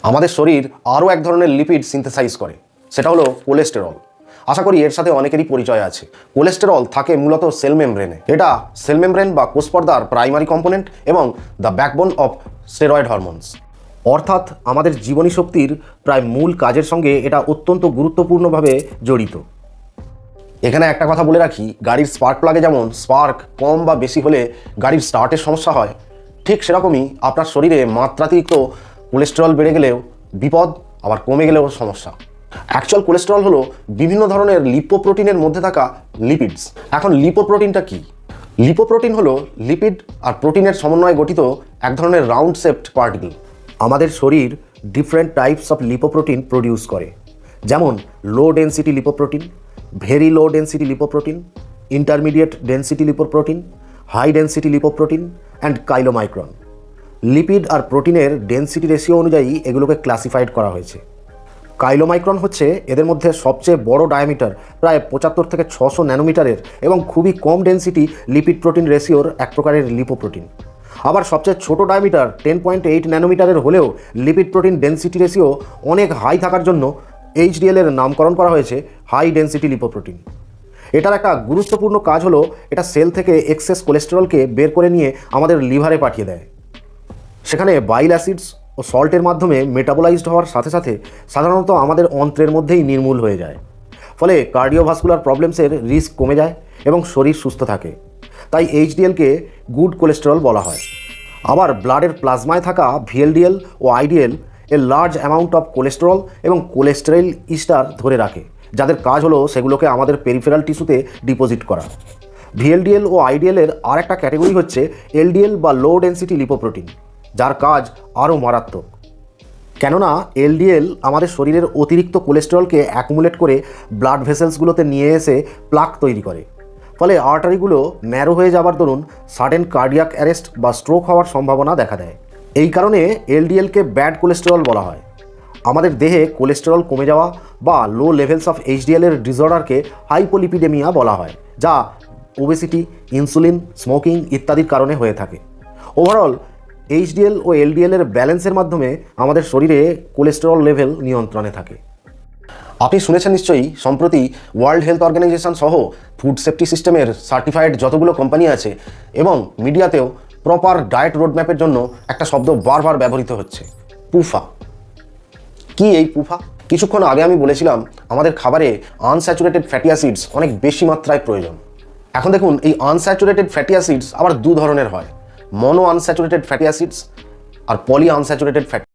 আমাদের শরীর আরও এক ধরনের লিপিড সিনথেসাইজ করে, সেটা হলো কোলেস্টেরল। আশা করি এর সাথে অনেকেরই পরিচয় আছে। কোলেস্টেরল থাকে মূলত সেল মেমব্রেনে। এটা সেল মেমব্রেন বা কোষপর্দার প্রাইমারি কম্পোনেন্ট এবং the backbone of steroid hormones. অর্থাৎ আমাদের জীবনী শক্তির প্রায় মূল কাজের সঙ্গে এটা অত্যন্ত গুরুত্বপূর্ণভাবে জড়িত। এখানে একটা কথা বলে রাখি, গাড়ির স্পার্ক প্লাগে যেমন স্পার্ক কম বা বেশি হলে গাড়ির স্টার্টের সমস্যা হয়, ঠিক সেরকমই আপনার শরীরে মাত্রাতিরিক্ত কোলেস্টেরল বেড়ে গেলেও বিপদ, আবার কমে গেলেও সমস্যা। অ্যাকচুয়াল কোলেস্টেরল হলো বিভিন্ন ধরনের লিপোপ্রোটিনের মধ্যে থাকা লিপিডস। এখন লিপোপ্রোটিনটা কি? লিপোপ্রোটিন হলো লিপিড আর প্রোটিনের সমন্বয়ে গঠিত এক ধরনের রাউন্ড শেপড পার্টিকেল। আমাদের শরীর different types of lipoprotein produce করে, যেমন low density lipoprotein, very low density lipoprotein, intermediate density lipoprotein, high density lipoprotein and chylomicron. Lipid আর প্রোটিনের ডেন্সিটি রেশিও অনুযায়ী এগুলোকে ক্লাসিফাইড করা হয়েছে। কাইলোমাইক্রন হচ্ছে এদের মধ্যে সবচেয়ে বড় ডায়ামিটার, প্রায় 75 থেকে 600 ন্যানোমিটারের এবং খুবই কম ডেন্সিটি লিপিড প্রোটিন রেশিওর এক প্রকারের লিপোপ্রোটিন। আবার সবচেয়ে ছোট ডায়ামিটার 10.8 ন্যানোমিটারের হলেও লিপিড প্রোটিন ডেন্সিটি রেশিও অনেক হাই থাকার জন্য HDL এর নামকরণ করা হয়েছে হাই ডেন্সিটি লিপোপ্রোটিন। এটার একটা গুরুত্বপূর্ণ কাজ হলো এটা সেল থেকে এক্সেস কোলেস্টেরলকে বের করে নিয়ে আমাদের লিভারে পাঠিয়ে দেয়। সেখানে বাইল অ্যাসিডস ও সল্টের মাধ্যমে মেটাবোলাইজড হওয়ার সাথে সাথে সাধারণত আমাদের অন্ত্রের মধ্যেই নির্মূল হয়ে যায়। ফলে কার্ডিওভাস্কুলার প্রবলেমসের রিস্ক কমে যায় এবং শরীর সুস্থ থাকে। তাই HDLকে গুড কোলেস্টেরল বলা হয়। আবার ব্লাডের প্লাজমায় থাকা VLDL ও IDL এর লার্জ অ্যামাউন্ট অফ কোলেস্টেরল এবং কোলেস্টেরল ইস্টার ধরে রাখে, যাদের কাজ হলো সেগুলোকে আমাদের পেরিফেরাল টিস্যুতে ডিপোজিট করা। VLDL ও IDL এর আর একটা ক্যাটাগরি হচ্ছে LDL বা লো ডেন্সিটি লিপোপ্রোটিন, যার কাজ আরও মারাত্মক। কেননা LDL আমাদের শরীরের অতিরিক্ত কোলেস্টেরলকে অ্যাকুমুলেট করে ব্লাড ভেসেলসগুলোতে নিয়ে এসে প্লাক তৈরি করে। ফলে আর্টারিগুলো ন্যারো হয়ে যাবার দরুন সাডেন কার্ডিয়াক অ্যারেস্ট বা স্ট্রোক হওয়ার সম্ভাবনা দেখা দেয়। এই কারণে LDLকে ব্যাড কোলেস্টেরল বলা হয়। আমাদের দেহে কোলেস্টেরল কমে যাওয়া বা লো লেভেলস অফ HDL এর ডিসঅর্ডারকে হাইপোলিপিডেমিয়া বলা হয়, যা ওবেসিটি, ইনসুলিন, স্মোকিং ইত্যাদির কারণে হয়ে থাকে। ওভারঅল HDL ও LDL এর ব্যালেন্সের মাধ্যমে আমাদের শরীরে কোলেস্টেরল লেভেল নিয়ন্ত্রণে থাকে। আপনি শুনেছেন নিশ্চয়ই, সম্প্রতি ওয়ার্ল্ড হেলথ অর্গানাইজেশন সহ ফুড সেফটি সিস্টেমের সার্টিফাইড যতগুলো কোম্পানি আছে এবং মিডিয়াতেও প্রপার ডায়েট রোডম্যাপের জন্য একটা শব্দ বারবার ব্যবহৃত হচ্ছে, পুফা। কি এই পুফা? কিছুক্ষণ আগে আমি বলেছিলাম আমাদের খাবারে আনস্যাচুরেটেড ফ্যাটি অ্যাসিডস অনেক বেশি মাত্রায় প্রয়োজন। এখন দেখুন, এই আনস্যাচুরেটেড ফ্যাটি অ্যাসিডস আবার দু ধরনের হয়, মনো আনস্যাচুরেটেড ফ্যাটি অ্যাসিডস আর পলি আনস্যাচুরেটেড ফ্যাটি